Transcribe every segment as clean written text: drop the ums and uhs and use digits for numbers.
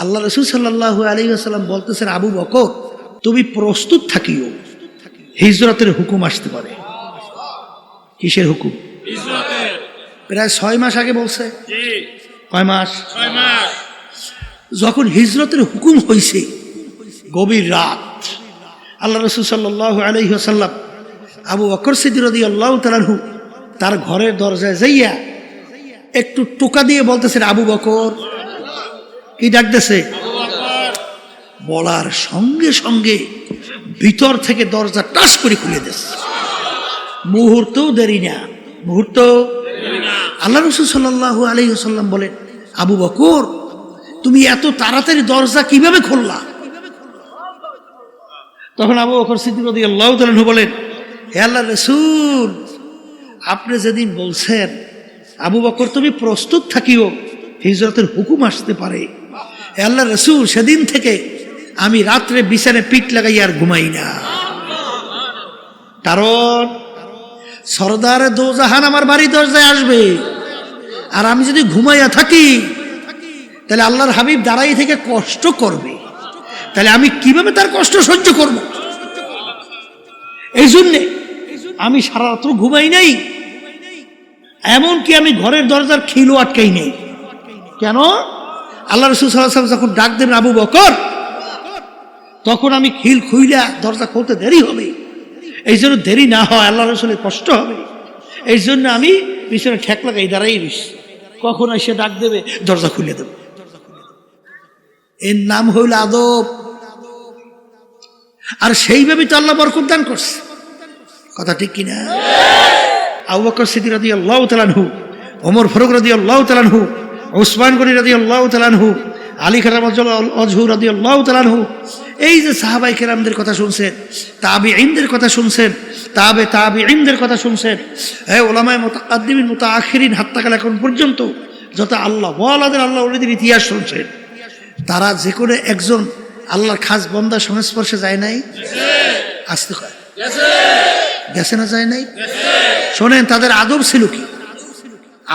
আল্লাহ রাসূল সাল্লাল্লাহু আলাইহি ওয়াসাল্লাম বলতেছেন, আবু বকর তুমি প্রস্তুত থাকিও, হিজরতের হুকুম আসতে পারে। কিসের হুকুম? প্রায় 6 মাস আগে বলছে। কয় মাস? 6 মাস। যখন হিজরতের হুকুম হয়েছে, গভীর রাত, আল্লাহ রাসূল সাল্লাল্লাহু আলাইহি ওয়াসাল্লাম আবু বকর সিদ্দিক রাদিয়াল্লাহু তাআলা আনহু তার ঘরের দরজায় যাইয়া একটু টোকা দিয়ে বলতেছেন, আবু বকর। কি ডাকতেছে? বলার সঙ্গে সঙ্গে ভিতর থেকে দরজা টাস করে খুলে দিয়েছে। মুহূর্তও দেরি না, মুহূর্ত। আল্লাহ রাসূল সাল্লাল্লাহু আলাইহি ওয়াসাল্লাম বলেন, আবু বকর তুমি এত তাড়াতাড়ি দরজা কিভাবে খুললা? তখন আবু বকর সিদ্দিক রাদিয়াল্লাহু তাআলা আনহু বলেন, হে আল্লাহর রাসূল, আপনি যেদিন বলছেন আবু বকর তুমি প্রস্তুত থাকিও, হিজরতের হুকুম আসতে পারে, হে আল্লাহর রাসূল, সেদিন থেকে আমি রাত্রে বিছানায় পিঠ লাগাই আর ঘুমাই না। কারণ সরদারে দোজাহান আমার বাড়ি দরজায় আসবে, আর আমি যদি ঘুমাইয়া থাকি তাহলে আল্লাহর হাবিব দাঁড়াই থেকে কষ্ট করবে, তাহলে আমি কিভাবে তার কষ্ট সহ্য করব? এই জন্যে আমি সারা রাত্র ঘুমাই নাই, এমনকি আমি ঘরের দরজার খিলও আটকাই নেই। কেন? আল্লাহ রাসূল সাল্লাল্লাহু আলাইহি ওয়াসাল্লাম যখন ডাক দেবেন আবু বকর, তখন আমি খিল খুইলা দরজা খুলতে দেরি হবে, এই জন্য দেরি না হয়, আল্লাহ রাসূলের কষ্ট হবে, এই জন্য আমি পিছনে ঠেক লাগাই দাঁড়াই রইছি, কখন এসে ডাক দেবে দরজা খুলে দেব। এর নাম হইল আদব। আর সেইভাবে তো আল্লাহ বরকত দান করছে। কথা ঠিক কিনা? আবু বকর সিদ্দিক রাদিয়াল্লাহু তাআলা আনহু, ওমর ফারুক রাদিয়াল্লাহু তাআলা আনহু, উসমান গনি রাদিয়াল্লাহু তাআলা আনহু, আলী কারামাতুল্লাহ আজহু রাদিয়াল্লাহু তাআলা আনহু, এই যে সাহাবায়ে কেরামদের কথা শুনছেন, তাবিঈনদের কথা শুনছেন, তাবিঈনদের কথা শুনছেন, এই উলামায়ে মুতাকাদ্দিমিন মুতাআখিরিন হাত্তাকাল এখন পর্যন্ত যত আল্লাহ ওয়ালাদের আল্লাহ ওলিদের ইতিহাস শুনছেন, তারা যে কোনো একজন আল্লাহর খাস বান্দার সংস্পর্শে যায় নাই? আসতে কয় গেছে না, যায় নাই? শোনেন তাদের আদব ছিল কি?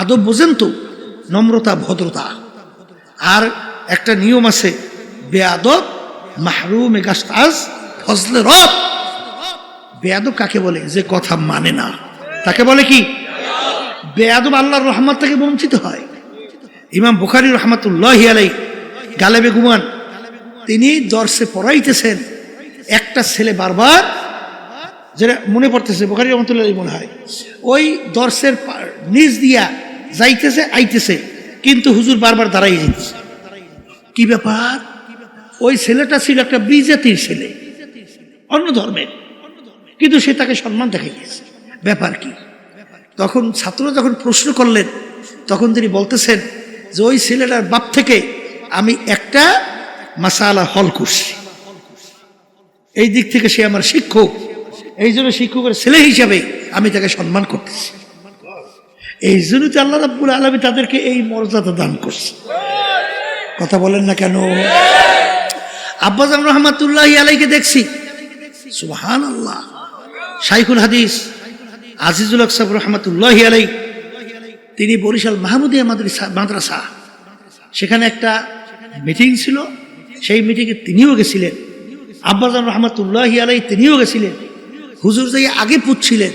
আদব বোঝেন তো? নম্রতা, ভদ্রতা। আর একটা নিয়ম আছে, বেয়াদব মাহরুমে গাস্তাজ ফজলে রব। বেয়াদব কাকে বলে? যে কথা মানে না, তাকে বলে কি? বেয়াদব আল্লাহর রহমত থেকে বঞ্চিত হয়। ইমাম বুখারী রাহমাতুল্লাহি আলাইহি গালেবে গুমান, তিনি দর্শে পড়াইতেছেন, একটা ছেলে বারবার, যেটা মনে পড়তেছে বুখারী রাহমাতুল্লাহি মনে হয়, ওই দর্শের নিচ দিয়া যাইতেছে আইতেছে, কিন্তু হুজুর বারবার দাঁড়াই যাচ্ছে। কি ব্যাপার? ওই ছেলেটা ছিল একটা বিজাতির ছেলে, অন্য ধর্মের, কিন্তু সে তাকে সম্মান দেখাইতেছে, ব্যাপার কি? তখন ছাত্ররা যখন প্রশ্ন করলেন, তখন তিনি বলতেছেন যে ওই ছেলেটার বাপ থেকে আমি একটা মাসালা হল করছি, এই দিক থেকে সে আমার শিক্ষক, এই জন্য শিক্ষকের ছেলে হিসাবে আমি তাকে সম্মান করতেছি। এই জন্য তো আল্লাহ রাব্বুল আলামিন তাদেরকে এই মর্যাদা দান করছে। কথা বলেন না কেন? আব্বাজান রহমাতুল্লাহি আলাইহিকে দেখছি, সুবহানাল্লাহ, শাইখুল হাদিস আজিজুল হক সাহেব রহমাতুল্লাহি আলাইহি, তিনি বরিশাল মাহমুদিয়া মাদ্রাসা, সেখানে একটা মিটিং ছিল, সেই মিটিংয়ে তিনিও গেছিলেন। আব্বাজান রহমাতুল্লাহি আলাইহি তিনিও গেছিলেন। হুজুর যাই আগে পুচ্ছিলেন,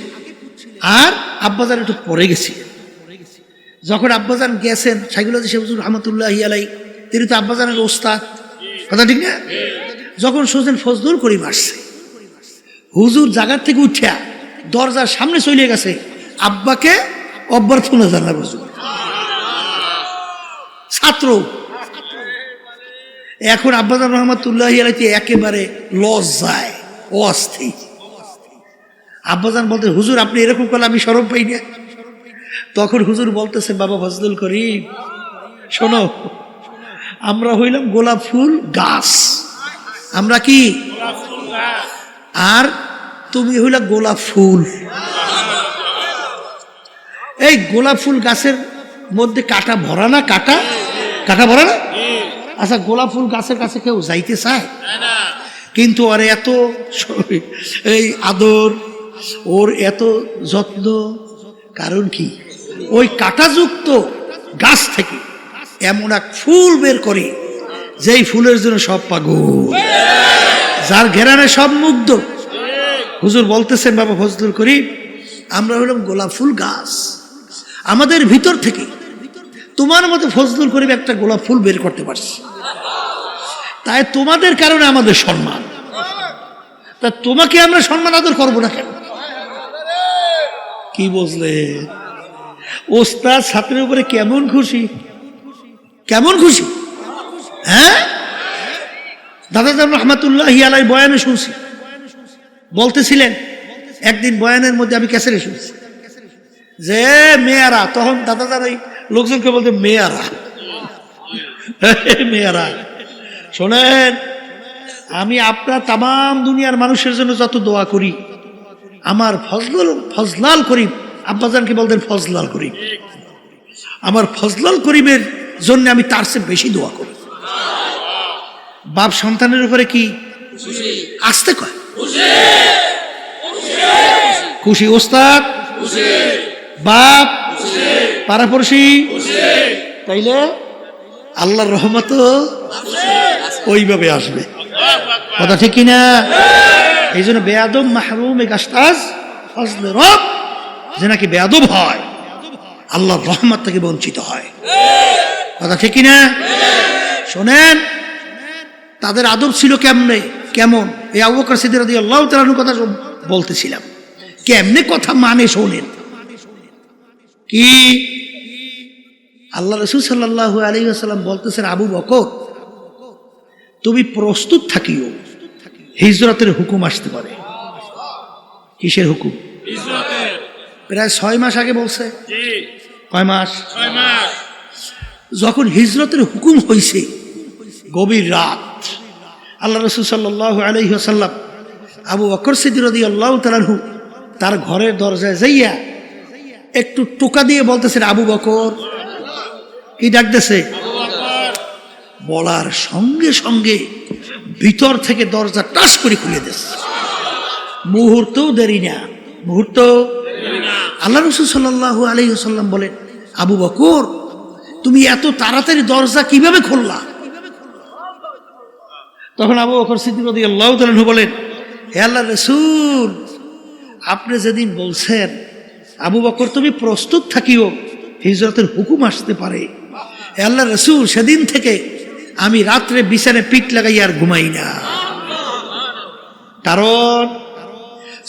আর আব্বাজান একটু পরে গেছিলেন। যখন আব্বাজান গেছেন, শাইখুল হাদিস হুজুর রহমাতুল্লাহি আলাইহি, তিনি তো আব্বাজানের ওস্তাদ, কথা ঠিক না? যখন শুনছেন ফজলুল করিম আসছে, হুজুর জায়গার থেকে উঠিয়া দরজার সামনে চলে গেছে, আব্বাকে অভ্যর্থনা জানাবে হুজুর। ছাত্র এখন আব্বাজান রহমাতুল্লাহি আলাইহি একেবারে লজ্জায় অস্থির। আব্বাজান বলতে, হুজুর আপনি এরকম করলে আমি শরম পাই না। তখন হুজুর বলতেছে, বাবা ফজলুল করিম, শোনো, আমরা হইলাম গোলাপ ফুল গাছ, আমরা কি? আর তুমি হইলা গোলাপ ফুল। এই গোলাপ ফুল গাছের মধ্যে কাটা ভরা না? কাটা ভরা না? আচ্ছা, গোলাপ ফুল গাছের কাছে কেউ যাইতে চায়? কিন্তু ওর এত এই আদর, ওর এত যত্ন, কারণ কি? ওই কাঁটাযুক্ত গাছ থেকে এমন এক ফুল বের করে যেই ফুলের জন্য সব পাগল, যার ঘেরানে সব মুগ্ধ। হুজুর বলতেছেন বাবা ফজলুল করিম, আমরা হলাম গোলাপ ফুল গাছ, আমাদের ভিতর থেকে তোমার মতো ফজলুল করিম একটা গোলাপ ফুল বের করতে পারছি, তাই তোমাদের কারণে আমাদের সম্মান। তা তোমাকে আমরা সম্মান আদর করবো না কেন? কি বুঝলে? ওস্তাদ ছাত্রের উপরে কেমন খুশি, কেমন খুশি। হ্যাঁ, দাদা জান রহমাতুল্লাহি আলাইহি বয়ানে শুনছি, বলতেছিলেন একদিন বয়ানের মধ্যে আমি ক্যাসেটে শুনছি যে মেয়ারা, তখন দাদা জান ওই লোকজনকে বলতে মেয়ারা, মেয়ারা শোনেন, আমি আপনার তাম দুনিয়ার মানুষের জন্য যত দোয়া করি, আমার ফজলাল করিম, আব্বাজানকে বলতেন ফজলাল করিম, আমার ফজলাল করিমের জন্য আমি তার চেয়ে বেশি দোয়া করি। বাপ সন্তানের উপরে কি আসতে কয় খুশি, ওস্তাদ বাপ পাড়াপড়শি, তাইলে আল্লাহর রহমত ওইভাবে আসবে। কথা ঠিক কিনা? এই জন্য বেয়াদব মাহরুম গাস্তাজ ফজলে রব, যে নাকি বেয়াদব হয় আল্লাহর রহমত থেকে বঞ্চিত হয়। কথা ঠিক কিনা? শোনেন, তাদের আদব ছিল কেমনে, কেমন? এই আবু বকর সিদ্দিক রাদিয়াল্লাহু তাআলা আনহুর কথা বলতেছিলাম, কেমনে কথা মানে শোনেন। কি আল্লাহ রাসূল সাল্লাল্লাহু আলাইহি ওয়াসাল্লাম বলতেছেন, আবু বকর তুমি প্রস্তুত থাকিও, হিজরতের হুকুম আসতে পারে। কিসের হুকুম? প্রায় 6 মাস আগে বলছে। কয় মাস? 6 মাস। যখন হিজরতের হুকুম হয়েছে, গভীর রাত, আল্লাহ রাসূল সাল্লাল্লাহু আলাইহি ওয়াসাল্লাম আবু বকর সিদ্দিক রাদিয়াল্লাহু তাআলা আনহু তার ঘরের দরজায় যাইয়া একটু টোকা দিয়ে বলতেছেন, আবু বকর। কি ডাকতেছে? বলার সঙ্গে সঙ্গে ভিতর থেকে দরজা টাস করে খুলে দিয়েছে। মুহূর্তও দেরি না, মুহূর্ত। আল্লাহ রাসূল সাল্লাল্লাহু আলাইহি ওয়াসাল্লাম বলেন, আবু বকর তুমি এত তাড়াতাড়ি দরজা কিভাবে খুললা? তখন আবু বকর সিদ্দিক রাদিয়াল্লাহু তাআলা আনহু বলেন, হে আল্লাহর রাসূল, আপনি যেদিন বলছেন আবু বকর তুমি প্রস্তুত থাকিও, হিজরতের হুকুম আসতে পারে, হে আল্লাহর রাসূল, সেদিন থেকে আমি রাত্রে বিছানায় পিঠ লাগাই আর ঘুমাই না। কারণ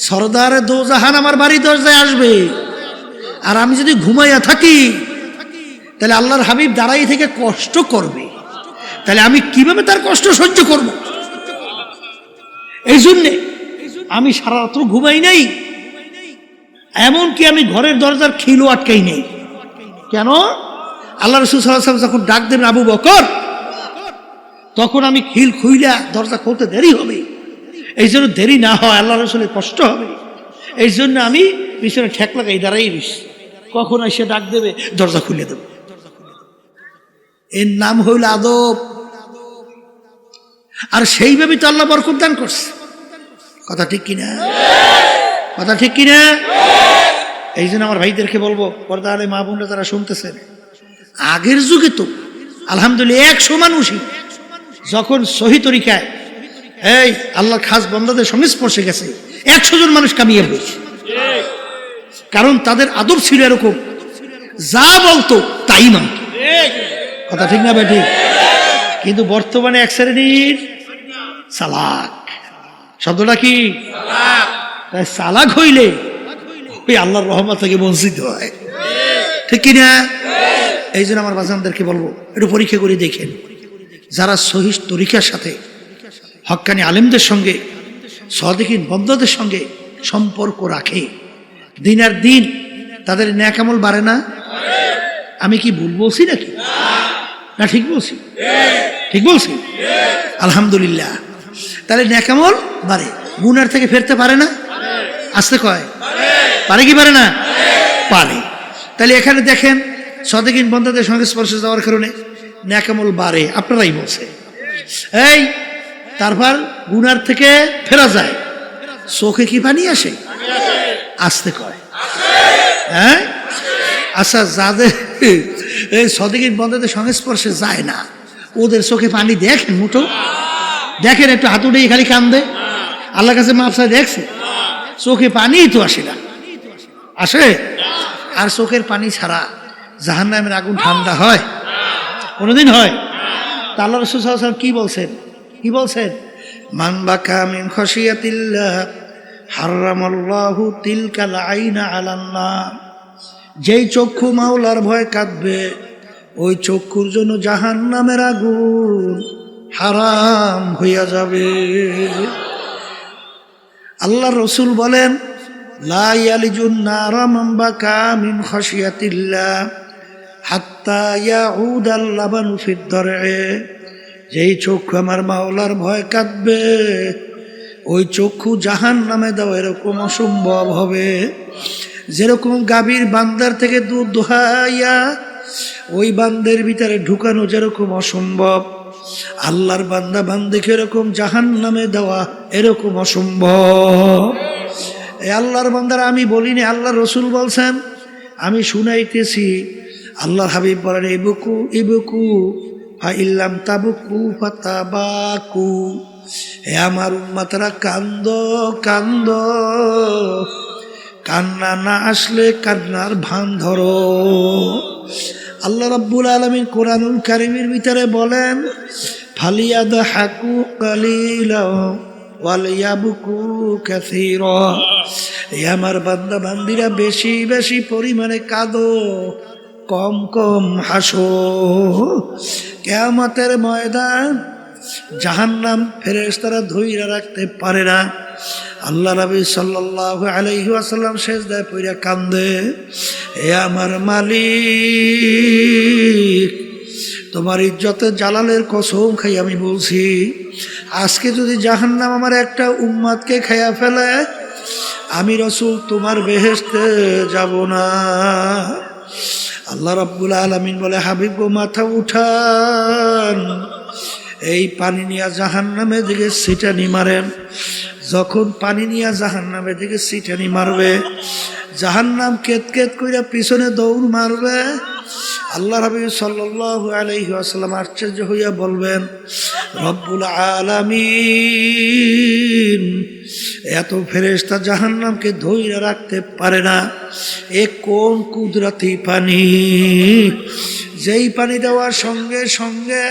সরদারে দোজাহান আমার বাড়ি দরজায় আসবে, আর আমি যদি ঘুমাইয়া থাকি তাহলে আল্লাহর হাবিব দাঁড়াই থেকে কষ্ট করবে, তাহলে আমি কিভাবে তার কষ্ট সহ্য করব? এই জন্যে আমি সারা রাত্র ঘুমাই নাই, এমনকি আমি ঘরের দরজার খিলও আটকাই নেই। কেন? আল্লাহ রাসূল সাল্লাল্লাহু আলাইহি ওয়াসাল্লাম যখন ডাক দেবেন আবু বকর, তখন আমি খিল খুইলা দরজা খুলতে দেরি হবে, এই জন্য দেরি না হয়, আল্লাহ রাসূলের কষ্ট হবে, এই জন্য আমি পিছনে ঠেক লাগাই দাঁড়াই রইছি, কখন এসে ডাক দেবে দরজা খুলে দেব। এর নাম হইল আদব। আর সেইভাবে তো আল্লাহ বরকত দান করছে। কথা ঠিক কিনা? কথা ঠিক কিনা? এই জন্য আমার ভাইদেরকে বলবো, পর্দা আলে মা বোনরা যারা শুনতেছেন, আগের যুগে তো আলহামদুলিল্লাহ 100 মানুষই যখন সহি তরিকায় এই আল্লাহর খাস বান্দাদের সংস্পর্শে গেছে, 100 জন মানুষ কামিয়ে হয়েছে। কারণ তাদের আদব ছিল এরকম, যা বলতো তাই মানত। কথা ঠিক না ভাই? ঠিক। কিন্তু বর্তমানে এক শ্রেণীর চালাক, শব্দটা কি? চালাক হইলে ওই আল্লাহর রহমত থেকে বঞ্চিত হয়। ঠিক কিনা? এই জন্য আমার বাজানদেরকে বলবো, একটু পরীক্ষা করে দেখেন, যারা সহিহ তরিকার সাথে হক্কানি আলেমদের সঙ্গে সাদিকিন বন্ধুদের সঙ্গে সম্পর্ক রাখে, দিন আর দিন তাদের নেক আমল বাড়ে না? আমি কি ভুল বলছি নাকি? না ঠিক বলছি? ঠিক বলছি? আলহামদুলিল্লাহ। তাহলে নেক আমল বাড়ে, গুনার থেকে ফেরতে পারে না? আসতে কয় পারে কি পারে না? পারে। তাহলে এখানে দেখেন, সাদিকিন বন্ধুদের সংস্পর্শে যাওয়ার কারণে নেক আমল বাড়ে, আপনারাই বলছে। এই তারপর গুনার থেকে ফেরা যায়, চোখে কি পানি আসে? আসতে কয়। হ্যাঁ, আচ্ছা, যাদের এই সাদিকিন বন্ধুদের সংস্পর্শে যায় না, ওদের চোখে পানি দেখেন মুঠো? দেখেন একটু হাত উঠে খালি কান্দে, আল্লাহর কাছে মাপ চায়, দেখছে? চোখে পানি তো আসে না, আসে? আর চোখের পানি ছাড়া জাহান্নামের আগুন ঠান্ডা হয়? কোনোদিন হয়? তা আল্লাহ রাসূল সাল্লাল্লাহু আলাইহি ওয়াসাল্লাম কি বলছেন? মান বাকা মিন খাশিয়াতিল্লাহ হারামাল্লাহু তিলকাল আইনা আলান নার। যেই চক্ষু মাওলার ভয় কাঁদবে, ওই চক্ষুর জন্য জাহান্নামের আগুন হারাম হইয়া যাবে। আল্লাহ রসুল বলেন, লা ইয়ালিজুন নারা মান বাকা মিন খাশিয়াতিল্লাহ হাত্তা ইয়াউদাল লাবানু ফিদ দারএ। যেই চক্ষু আমার মাওলার ভয় কাঁদবে, ওই চক্ষু জাহান্নামে দেওয়া এরকম অসম্ভব হবে। যেরকম গাভীর বান্দার থেকে দুধ দোহাইয়া ওই বান্দের ভিতরে ঢুকানো যেরকম অসম্ভব, আল্লাহর বান্দা বান্দিকে এরকম জাহান্নামে দেওয়া এরকম অসম্ভব। এই আল্লাহর বান্দারা আমি বলিনি, আল্লাহ রসুল বলছেন, আমি শুনাইতেছি। আল্লাহর হাবিব বলেন, ইবকু ইবকু ফা ইল্লাম তাবকু ফাতাবাকু। হে আমার উম্মতরা, কান্দ কান্দ, কান্না না আসলে কান্নার ভান ধরো। আল্লাহ রাব্বুল আলামিন কোরআনুল কারীমের ভিতরে বলেন, ফালিয়াদহাকু কালিলা ওয়ালিয়াবকু কাসীরা। এই আমার বান্দা বান্দিরা বেশি বেশি পরিমাণে কাঁদো, কম কম হাসো। কিয়ামতের ময়দান জাহান্নাম ফেরেশতারা ধইরা রাখতে পারে না। আল্লাহ নবী সাল্লাল্লাহু আলাইহি ওয়াসাল্লাম সিজদায় পড়ে কান্দে, হে আমার মালিক, তোমার ইজ্জতে জালালের কসম খাই আমি বলছি, আজকে যদি জাহান্নাম আমার একটা উম্মতকে খাইয়া ফেলে, আমি রাসূল তোমার বেহেশতে যাব না। আল্লাহ রাব্বুল আলামিন বলে, হাবিব গো, মাথা উঠান, এই পানি নিয়ে জাহান্নামের দিকে ছিটানি মারেন। যখন পানি নিয়ে জাহান্নামের দিকে ছিটানি মারবে, জাহান্নাম কেত কেত কইরা পিছনে দৌড় মারবে। আল্লাহ রাব্বি সাল্লাল্লাহু আলাইহি ওয়াসাল্লাম আশ্চর্য হইয়া বলবেন, রব্বুল আলামিন, এত ফেরেশতা জাহান্নামকে ধইরা রাখতে পারে না, এ কোন কুদরতি পানি, যেই পানি দেওয়ার সঙ্গে সঙ্গে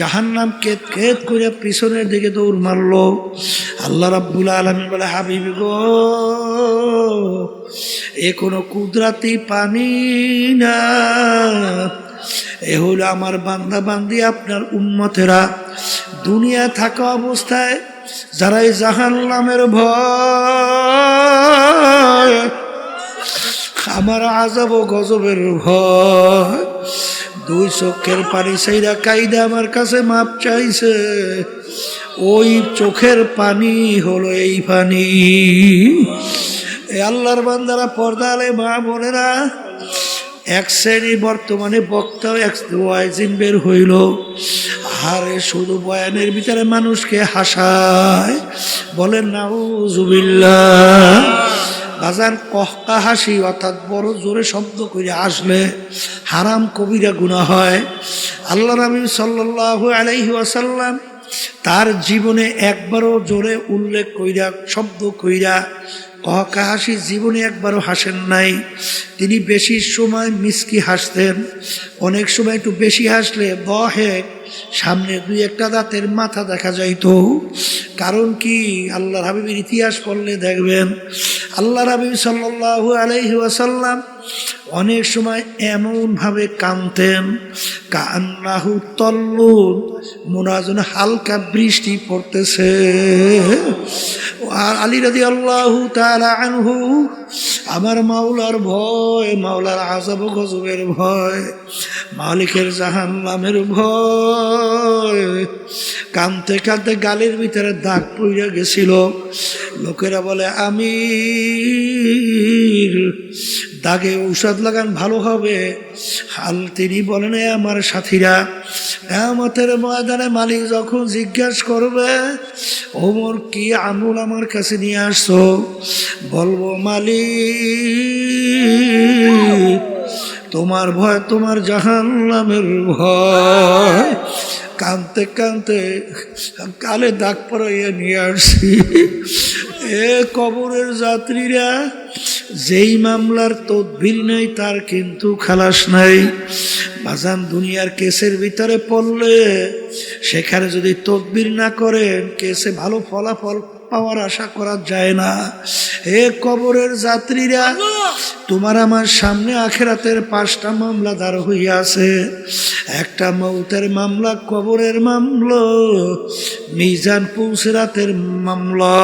জাহান্নাম কেত কেত করে পিছনের দিকে দৌড় মারলো। আল্লাহ রাব্বুল আলামিন বলে, হাবিব গো, এ কোনো কুদরতি পানি না, এ হলো আমার বান্দা বান্দি, আপনার উম্মতেরা দুনিয়া থাকা অবস্থায় যারা এই জাহান্নামের ভয়, আমার আযাব ও গজবের ভয়, দুই চোখের পানি সাইরা কাইদা আমার কাছে মাপ চাইছে, ওই চোখের পানি হলো এই পানি। এই আল্লাহর বান্দারা, পর্দা আলে মা বোনেরা, এক শ্রেণী বর্তমানে বক্তা এক ওয়াইজিন বের হইল, আরে শুধু বয়ানের ভিতরে মানুষকে হাসায়, বলেন নাউজুবিল্লাহ। বাজান কহকা হাসি অর্থাৎ বড় জোরে শব্দ করে আসলে হারাম কবিরা গুনাহ হয়। আল্লাহ নবী সাল্লাল্লাহু আলাইহি ওয়াসাল্লাম তার জীবনে একবারও জোরে উল্লেখ কইরা শব্দ কইরা কহকা হাসি জীবনে একবারও হাসেন নাই। তিনি বেশি সময় মিসকি হাসতেন, অনেক সময় একটু বেশি হাসলে বহেক সামনে দুই একটা দাঁতের মাথা দেখা যাইতো। কারণ কি, আল্লাহর হাবিবের ইতিহাস পড়লে দেখবেন, আল্লাহ হাবিব সাল্লাল্লাহু আলাইহি ওয়াসাল্লাম অনেক সময় এমনভাবে কাঁদতেন, কান্নাহু তল্লুন, মনে হয় যেন হালকা বৃষ্টি পড়তেছে। আর আলী রাদিয়াল্লাহু তাআলা আনহু, আমার মাওলার ভয়, মাওলার আযাব ও গজবের ভয়, মালিকের জাহান্নামের ভয়, কাঁদতে কাঁদতে গালের ভিতরে দাগ পড়ে গেছিল। লোকেরা বলে, আমির, দাগে ঔষধ লাগান ভালো হবে। হাল তিনি বলেন, আমার সাথীরা, কিয়ামতের ময়দানে মালিক যখন জিজ্ঞাসা করবে, ওমর কি আমল আমার কাছে নিয়ে আসছো, বলবো মালিক তোমার ভয়, তোমার জাহান্নামের ভয়। কানতে কানতে কালে দাগ পরাইয়া নিয়ে আসছি। এ কবরের যাত্রীরা, যেই মামলার তদবির নাই তার কিন্তু খালাস নাই। বাজান, দুনিয়ার কেসের ভিতরে পড়লে সেখানে যদি তদবির না করেন কেসে ভালো ফলাফল পাওয়ার আশা করা যায় না। হে কবরের যাত্রীরা, তোমার আমার সামনে আখিরাতের 5টা মামলা দাঁড় হইয়া আছে। একটা মৌতের মামলা, কবরের মামলা, মিজান পুলসিরাতের মামলা,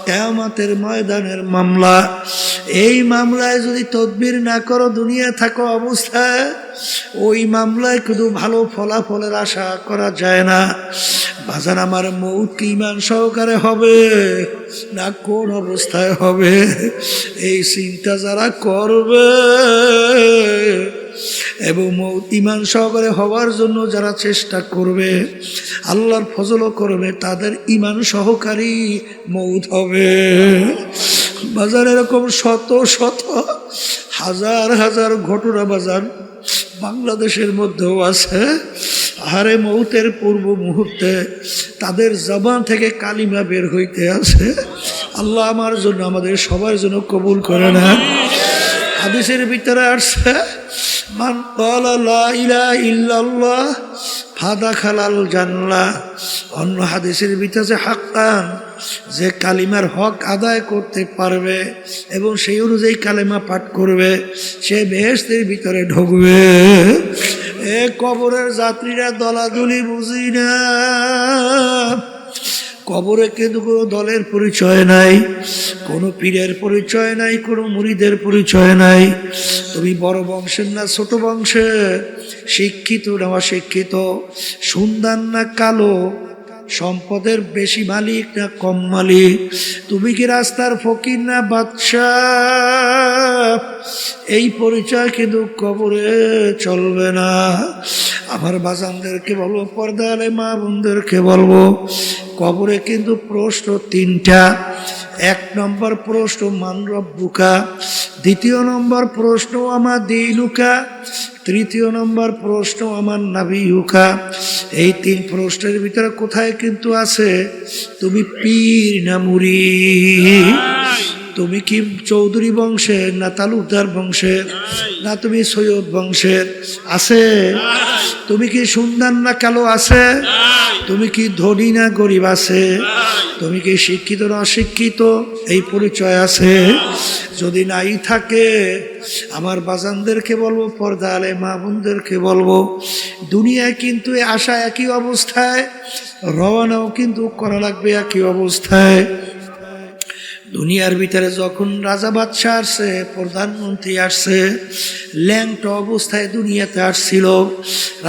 কিয়ামতের ময়দানের মামলা। এই মামলায় যদি তদবির না করো দুনিয়া থাকো অবস্থায়, ওই মামলায় শুধু ভালো ফলাফলের আশা করা যায় না। বাজার আমার, মৌত কি ইমান সহকারে হবে না কোন অবস্থায় হবে, এই চিন্তা যারা করবে এবং মৌত ইমান সহকারে হওয়ার জন্য যারা চেষ্টা করবে, আল্লাহর ফজলও করবে, তাদের ইমান সহকারী মৌত হবে। বাজার এরকম শত শত হাজার হাজার ঘটনা বাজার বাংলাদেশের মধ্যেও আছে। আরে মৌতের পূর্ব মুহূর্তে তাদের জবান থেকে কালিমা বের হইতে আছে। আল্লাহ আমার জন্য, আমাদের সবার জন্য কবুল করে না। হাদিসের ভিতরে আসছে, মান ক্বালা লা ইলাহা ইল্লাল্লাহ ফাদাখালাল জান্নাহ। অন্য হাদিসের ভিতরে হাক্কান, যে কালিমার হক আদায় করতে পারবে এবং সেই অনুযায়ী কালিমা পাঠ করবে, সে বেহেশতের ভিতরে ঢুকবে। এ কবরের যাত্রীরা দলাদলি বুঝি না। কবরে কিন্তু কোনো দলের পরিচয় নাই, কোনো পীরের পরিচয় নাই, কোনো মুরিদের পরিচয় নাই। তুমি বড় বংশের না ছোট বংশের, শিক্ষিত না অশিক্ষিত, সুন্দর না কালো, সম্পদের বেশি মালিক না কম মালিক, তুমি কি রাস্তার ফকির না বাদশাহ, এই পরিচয় কিন্তু কবরে চলবে না। আমার বাজানদেরকে বলবো, পর্দালে মা বোনদেরকে বলবো, কবরে কিন্তু প্রশ্ন 3টা। 1 নম্বর প্রশ্ন মান রব্বুকা, 2য় নম্বর প্রশ্ন আমা দীনুকা, 3য় নম্বর প্রশ্ন আমার নাবিয়ুকা। এই 3 প্রশ্নের ভিতরে কোথায় কিন্তু আছে তুমি পীর না মুরিদ, তুমি কি চৌধুরী বংশের না তালুকদার বংশের, না তুমি সৈয়দ বংশের, আছে? তুমি কি সুন্দর না কালো, আছে? তুমি কি ধনী না গরিব, আছে? তুমি কি শিক্ষিত না অশিক্ষিত, এই পরিচয় আছে? যদি নাই থাকে, আমার বাজানদেরকে বলবো, পর্দা আলে মা বোনদেরকে বলবো, দুনিয়ায় কিন্তু আসা একই অবস্থায়, রওনাও কিন্তু করা লাগবে একই অবস্থায়। দুনিয়ার ভিতরে যখন রাজা বাদশাহ আসছে, প্রধানমন্ত্রী আসছে, ল্যাংটা অবস্থায় দুনিয়াতে আসছিল।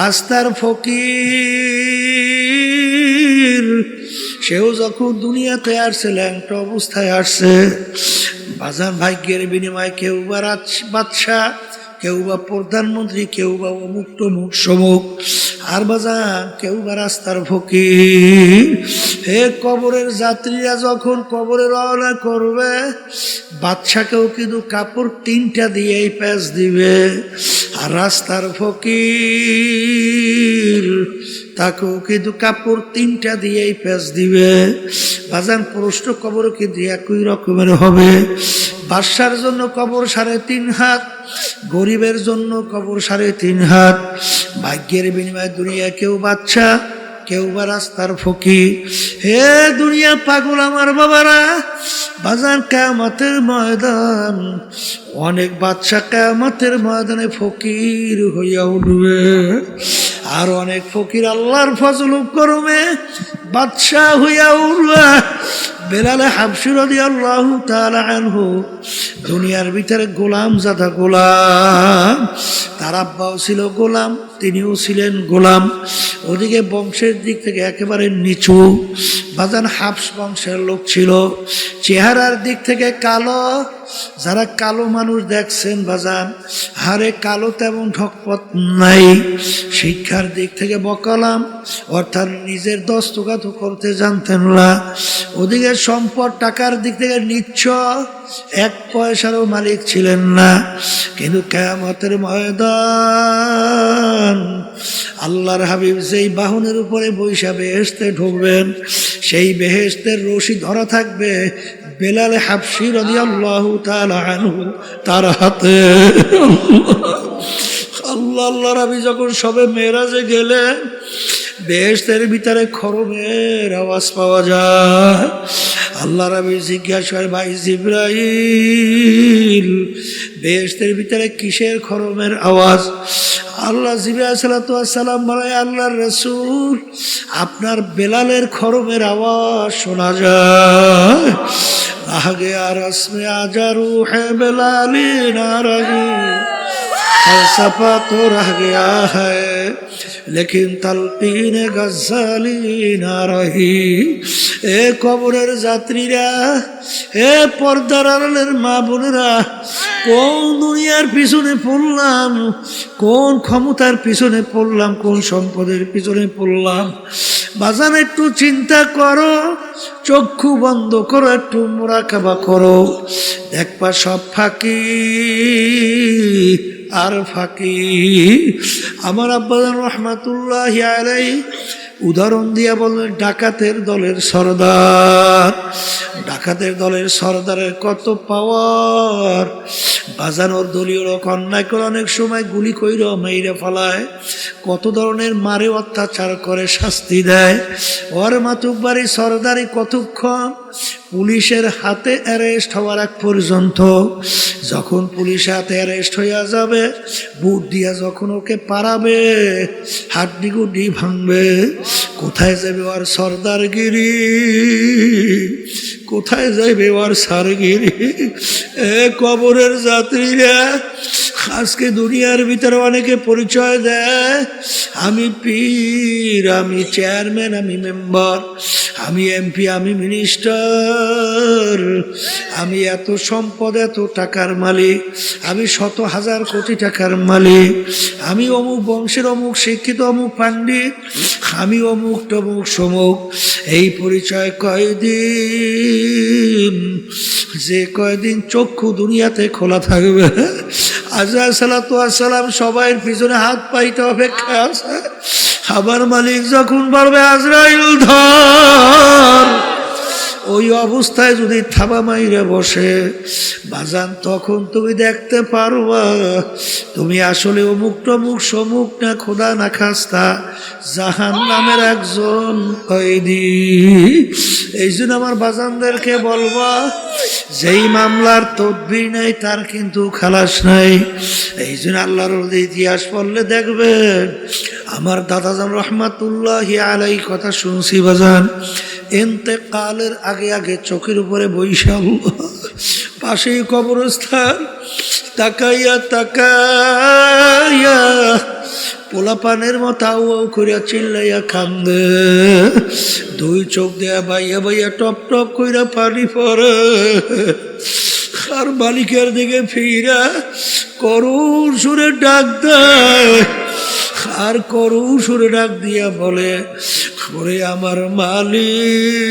রাস্তার ফকির সেও যখন দুনিয়াতে আসছে ল্যাংটা অবস্থায় আসছে। বাজার ভাগ্যের বিনিময়ে কেউ বা বাদশাহ, কেউ বা প্রধানমন্ত্রী, কেউ বা অমুক তমুক সমুক, আর বাজার কেউ বা রাস্তার ফকির। হে কবরের যাত্রীরা, যখন কবরে রওনা করবে, বাদশাকেও কিন্তু কাপড় 3টা দিয়েই প্যাঁচ দিবে, আর রাস্তার ফকির তাকেও কিন্তু কাপড় 3টা দিয়েই প্যাঁচ দিবে। বাজান, প্রশ্ন কবর কিন্তু একই রকমের হবে। বাদশার জন্য কবর 3.5 হাত, গরিবের জন্য কবর 3.5 হাত। ভাগ্যের বিনিময়ে দুনিয়া কেউ বাদশা, কেউ বা রাস্তার ফকির। হে দুনিয়া পাগল আমার বাবারা, বাজার কিয়ামতের ময়দান, অনেক বাদশা কিয়ামতের ময়দানে ফকির হইয়া উঠবে, আর অনেক ফকির আল্লাহর ফজল করমে বাদশা হইয়া উঠবে। বেলাল হাবশী রাদিয়াল্লাহু তাআলা আনহু দুনিয়ার ভিতরে গোলাম জাদা গোলাম, তার আব্বাও ছিল গোলাম, তিনিও ছিলেন গোলাম। ওদিকে বংশের দিক থেকে একেবারে নিচু, বাজান হাফস বংশের লোক ছিল। চেহারার দিক থেকে কালো, যারা কালো মানুষ দেখছেন বাজান, হারে কালো তেমন ঠকপথ নাই। শিক্ষার দিক থেকে বকালাম, অর্থাৎ নিজের দস্তখত করতে জানতেন না। ওদিকে সম্পদ টাকার দিক থেকে নিচ্ছ, এক পয়সারও মালিক ছিলেন না। কিন্তু কিয়ামতের ময়দান আল্লাহর হাবিব যেই বাহনের উপরে বৈশা বেহেশতে ঢুকবেন, সেই বেহেশতের রশি ধরা থাকবে বেলাল হাবশী রাদিয়াল্লাহু তাআলা আনহু তার হাতে। আল্লাহর হাবিব যখন সবে মেরাজে গেলেন, বেহেশতের ভিতরে খরমের আওয়াজ পাওয়া যায়। আল্লাহর হাবিব জিজ্ঞাসা করে, ভাই জিবরাইল, বেহেশতের ভিতরে কিসের খরমের আওয়াজ? আল্লাহ জিবরাইল আলাইহিস সালাম বলে, আল্লাহর রাসূল, আপনার বেলালের খরমের আওয়াজ শোনা যায়। আহ গয়া রসমে আজা রূহে বেলালি না রহি, फलसफा तो रह गया है लेकिन तलकीन गज़ाली ना रही। ए কবরের যাত্রীরা, এ পর্দার আড়ালের মা বোনেরা, কোন দুনিয়ার পিছনে পড়লাম, কোন ক্ষমতার পিছনে পড়লাম, কোন সম্পদের পিছনে পড়লাম? বাজান একটু চিন্তা করো, চক্ষু বন্ধ করো, একটু মুরাকাবা করো, দেখবা সব ফাঁকি আর ফাঁকি। আমার আব্বাজান রহমাতুল্লাহি আলাইহি উদাহরণ দিয়া বললেন, ডাকাতের দলের সরদার। ডাকাতের দলের সরদারের কত পাওয়ার! বাজানোর দলীয় লোক অন্যায় করে অনেক সময় গুলি কইরা মাইরা ফেলায়, কত ধরনের মারে অত্যাচার করে শাস্তি দেয়। ওর মাতুব্বারি সরদারি কতক্ষণ? পুলিশের হাতে অ্যারেস্ট হওয়ার আগ পর্যন্ত। যখন পুলিশের হাতে অ্যারেস্ট হইয়া যাবে, বুট দিয়া যখন ওকে পারাবে, হাড্ডি গুড্ডি ভাঙবে, কোথায় যাবে ওর সরদারগিরি? কোথায় যাইবে ওর সারগিরি? এ কবরের যাত্রীরা, আজকে দুনিয়ার ভিতরে অনেকে পরিচয় দেয়, আমি পীর, আমি চেয়ারম্যান, আমি মেম্বার, আমি এমপি, আমি মিনিস্টার, আমি এত সম্পদ, এত টাকার মালিক, আমি শত হাজার কোটি টাকার মালিক, আমি অমুক বংশের অমুক শিক্ষিত, অমুক পাণ্ডিত, আমি অমুক টমুক সমুক। এই পরিচয় কয়দিন, যে কয়দিন চক্ষু দুনিয়াতে খোলা থাকবে। আজরাইল সালাতু ওয়াস সালাম সবাই পিছনে হাত পাইতে অপেক্ষা আছে। আমার মালিক যখন বলবে আজরাইল ধর, ওই অবস্থায় যদি থাবা মাইরে বসে বাজান, তখন তুমি দেখতে পারবা তুমি আসলে অমুক টমুক সমুক না, খোদা না খাস্তা জাহান্নামের একজন কয়েদি। এই জন্য আমার বাজানদেরকে বলবা, যেই মামলার তদবির নাই তার কিন্তু খালাস নাই। এই জন্য আল্লাহর ইতিহাস পড়লে দেখবেন, আমার দাদাজান রহমাতুল্লাহি আলাইহি কথা শুনছি বাজান, ইন্তেকালের আগে আগে চোখের উপরে বৈশা, পাশেই কবরস্থান, তাকাইয়া তাকাইয়া পোলাপানের মতো আউ আউ করিয়া চিল্লাইয়া কান্দে, দুই চোখ দেয়া বাইয়া বাইয়া টপ টপ কইরা পানি পড়ে। আর মালিকের দিকে ফিরা করুণ সুরে ডাক দেয়, আর করুণ সুরে ডাক দিয়া বলে, ওরে আমার মালিক,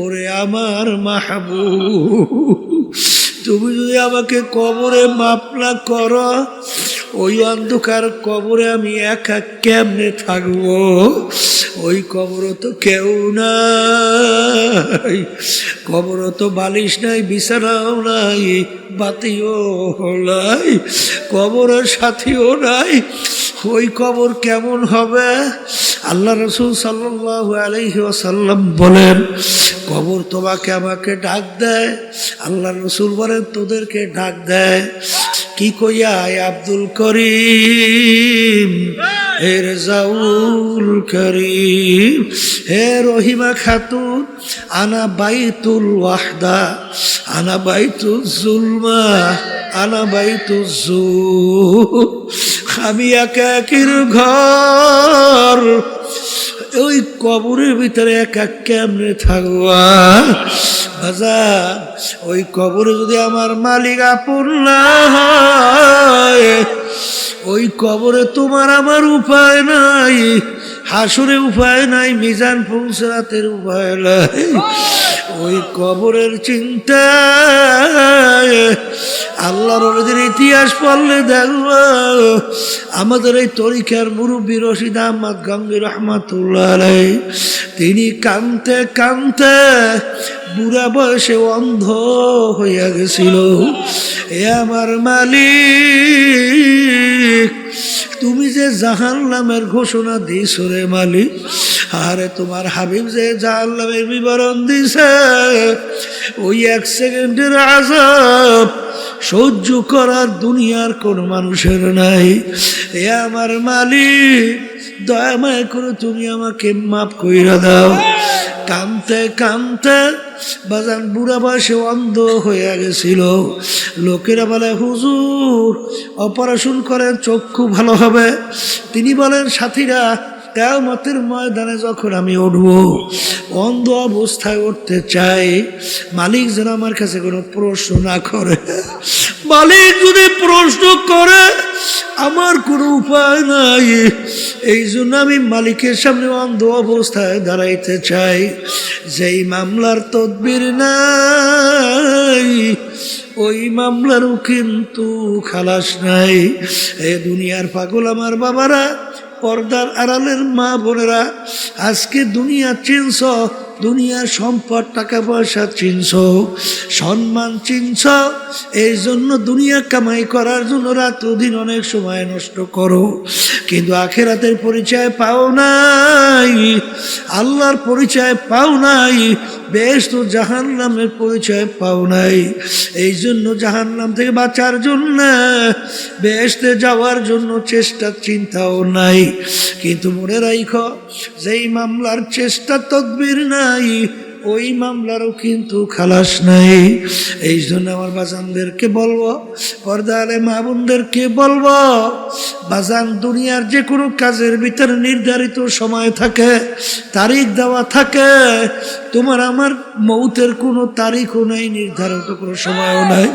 ওরে আমার মাহবুব, তুমি যদি আমাকে কবরে মাফ না করো, ওই অন্ধকার কবরে আমি একা কেমনে থাকবো? ওই কবরও তো কেউ নাই, কবরও তো বালিশ নাই, বিছানাও নাই, বাতিও নাই, কবরের সাথীও নাই। ওই কবর কেমন হবে? আল্লাহ রাসূল সাল্লাল্লাহু আলাইহি ওয়াসাল্লাম বলেন, কবর তোমাকে আমাকে ডাক দেয়। আল্লাহ রাসূল বলেন, তোদেরকে ডাক দেয় কি কইয়া? আব্দুল করিম, হে রেজাউল করিম, হে রহিমা খাতুন, আনা বাইতুল ওয়াহদা, আনা বাইতুল জুলমা, আনা বাইতুল জুল। আমি একাকির ঘর, ওই কবরের ভিতরে একা কেমনে থাকবা বাজান? ওই কবরে যদি আমার মালিক আপন না হয়, ওই কবরে তোমার আমার উপায় নাই, হাসুরে উপায় নাই, মিজান পৌঁছাতের উপায় নাই। ওই কবরের চিন্তা আল্লাহর ওদের ইতিহাস পড়লে দেখবো আমাদের এই তরিকার মুরব্বী রশিদ আহমদ গঙ্গি রহমাতুল্লাহ আলাইহি, তিনি কাঁদতে কাঁদতে বুড়া বয়সে অন্ধ হইয়া গেছিল। এ আমার মালিক, তুমি যে জাহান্নামের ঘোষণা দিছ রে মালিক, আরে তোমার হাবিব যে জাহান্নামের বিবরণ দিছে, ওই এক সেকেন্ডের আযাব সহ্য করার দুনিয়ার কোন মানুষের নাই। এ আমার মালিক, দয়াময় করে তুমি আমাকে মাফ কইরা দাও। কাঁদতে কাঁদতে বাজান বুড়া বয়সে অন্ধ হয়ে গেছিল। লোকেরা বলে হুজুর অপারেশন করেন চক্ষু ভালো হবে। তিনি বলেন সাথীরা, কিয়ামতের ময়দানে যখন আমি উঠব, অন্ধ অবস্থায় উঠতে চাই, মালিক যেন আমার কাছে কোনো প্রশ্ন না করে। মালিক যদি প্রশ্ন করে আমার কোনো উপায় নাই, এই জন্য আমি মালিকের সামনে অন্ধ অবস্থায় দাঁড়াইতে চাই। যেই মামলার তদবির নাই, ওই মামলারও কিন্তু খালাস নাই। এ দুনিয়ার পাগল আমার বাবারা, পর্দার আড়ালের মা বোনেরা, আজকে দুনিয়া চিনছ, দুনিয়ার সম্পদ টাকা পয়সা চিনছ, সম্মান চিনছ, এই জন্য দুনিয়া কামাই করার জন্য রাত দিন অনেক সময় নষ্ট করো, কিন্তু আখিরাতের পরিচয় পাও নাই, আল্লাহর পরিচয় পাও নাই, বেহেশত ও জাহান্নামের পরিচয় পাও নাই। এই জন্য জাহান্নাম থেকে বাঁচার জন্য, বেহেশতে যাওয়ার জন্য চেষ্টা চিন্তাও নাই। কিন্তু মনে রাখো, যেই মামলার চেষ্টা তদবির নাই, ওই মামলারও কিন্তু খালাস নাই। এই জন্য আমার বাজানদেরকে বলবো, পর্দালে মা বোনদেরকে বলবো, বাজান দুনিয়ার যে কোনো কাজের ভিতরে নির্ধারিত সময় থাকে, তারিখ দেওয়া থাকে। তোমার আমার মৌতের কোনো তারিখও নাই, নির্ধারিত কোনো সময়ও নাই।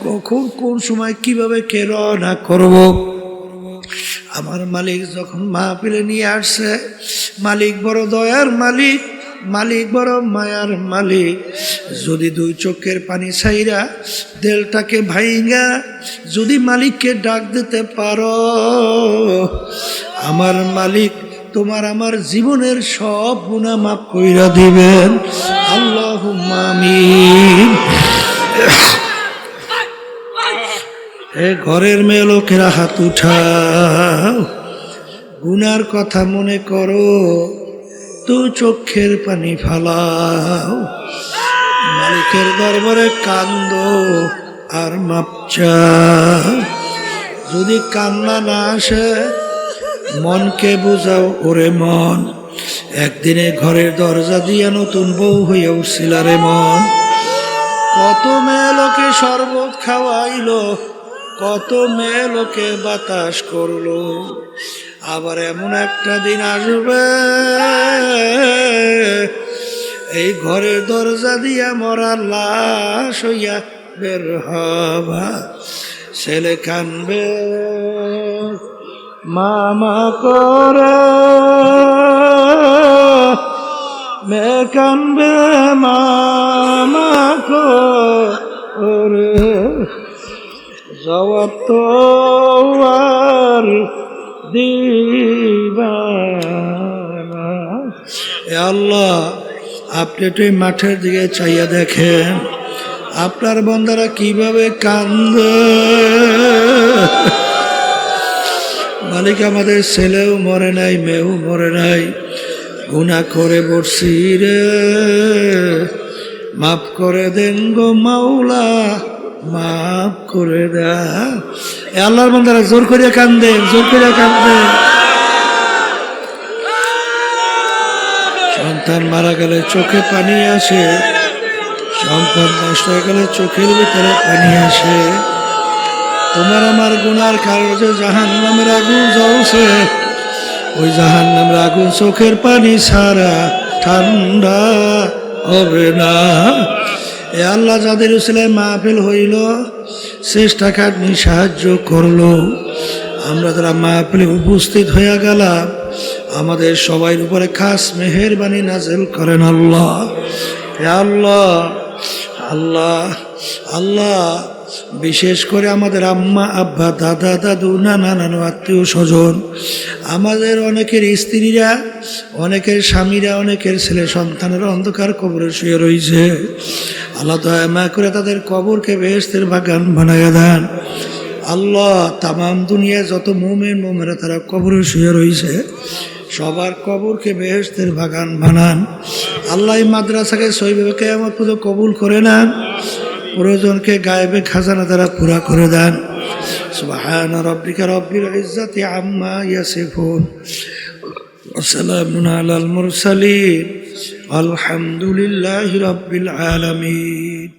কখন কোন সময় কিভাবে কে রওনা করব। আমার মালিক যখন মাহফিলে নিয়ে আসছে, মালিক বড় দয়ার মালিক, মালিক বড় মায়ার মালিক। যদি দুই চোখের পানি ছাইরা দেলটাকে ভাইঙ্গা যদি মালিককে ডাক দিতে পারো, আমার মালিক তোমার আমার জীবনের সব গুনাহ মাফ কইরা দিবেন। আল্লাহুম্মা আমিন। এ ঘরের মেয়ে লোকেরা হাত উঠাও, গুনার কথা মনে করো, তো চোখের পানি ফালাও, মালিকের দরবারে কান্দো আর মাপ চাও। যদি কান্না না আসে, মনকে বুঝাও, ওরে মন, একদিনে ঘরের দরজা দিয়ে নতুন বউ হয়ে উঠছিল রে মন। কত মেয়ে লোকে শরবত খাওয়াইলো, কত মেয়ে লোকে বাতাস করলো, আবার এমন একটা দিন আসবে, এই ঘরের দরজা দিয়া মরা লাশ হইয়া বের হবা। ছেলে কানবে মামা করে, মেয়ে কানবে মামা করে, জবাব তো আর দিবানা। এ আল্লাহ, আপনি একটু মাঠের দিকে চাইয়া দেখেন, আপনার বন্দারা কিভাবে কান্দে। মালিক আমাদের ছেলেও মরে নাই, মেয়েও মরে নাই, গুনাহ করে বসছি রে, মাফ করে দেন গো মাওলা, মাফ করে দা। আল্লাহর বান্দারা জোর করিয়া কান্দে, জোর করিয়া কান্দে। সন্তান মারা গেলে চোখে পানি আসে, সন্তান নষ্ট হয়ে গেলে চোখের ভিতরে পানি আসে। তোমার আমার গুনার কারণে যে জাহান্নামের আগুন জ্বলছে, ওই জাহান্নামের আগুন চোখের পানি ছাড়া ঠান্ডা হবে না। এ আল্লাহ, যাদের উসিলায় মাহফিল হইল, চেষ্টা খাটনি সাহায্য করলো, আমরা যারা মাহফিলে উপস্থিত হইয়া গেলাম, আমাদের সবাই উপরে খাস মেহেরবানি নাজেল করেন আল্লাহ। হে আল্লাহ, আল্লাহ, আল্লাহ, বিশেষ করে আমাদের আম্মা আব্বা দাদা দাদু নানা নানু আত্মীয় স্বজন, আমাদের অনেকের স্ত্রীরা, অনেকের স্বামীরা, অনেকের ছেলে সন্তানেরা অন্ধকার কবরে শুয়ে রয়েছে। আল্লাহ দয়া করে তাদের কবরকে বেহেশতের বাগান বানাইয়া দেন আল্লাহ। তামাম দুনিয়া যত মুমিন মুমিনা তারা কবরে শুয়ে রয়েছে, সবার কবরকে বেহেশতের বাগান বানান আল্লাহ। এই মাদ্রাসাকে সহিভাবে কিয়ামত পর্যন্ত কবুল করে নেন, প্রয়োজনকে গায়েবে খাজানা দ্বারা পুরা করে দেন। সুবহান রাব্বিকা রাব্বিল ইজ্জাতি আম্মা ইয়াসিফুন ওয়া সালামুন আলাল মুরসালিন আলহামদুলিল্লাহি রাব্বিল আলামিন।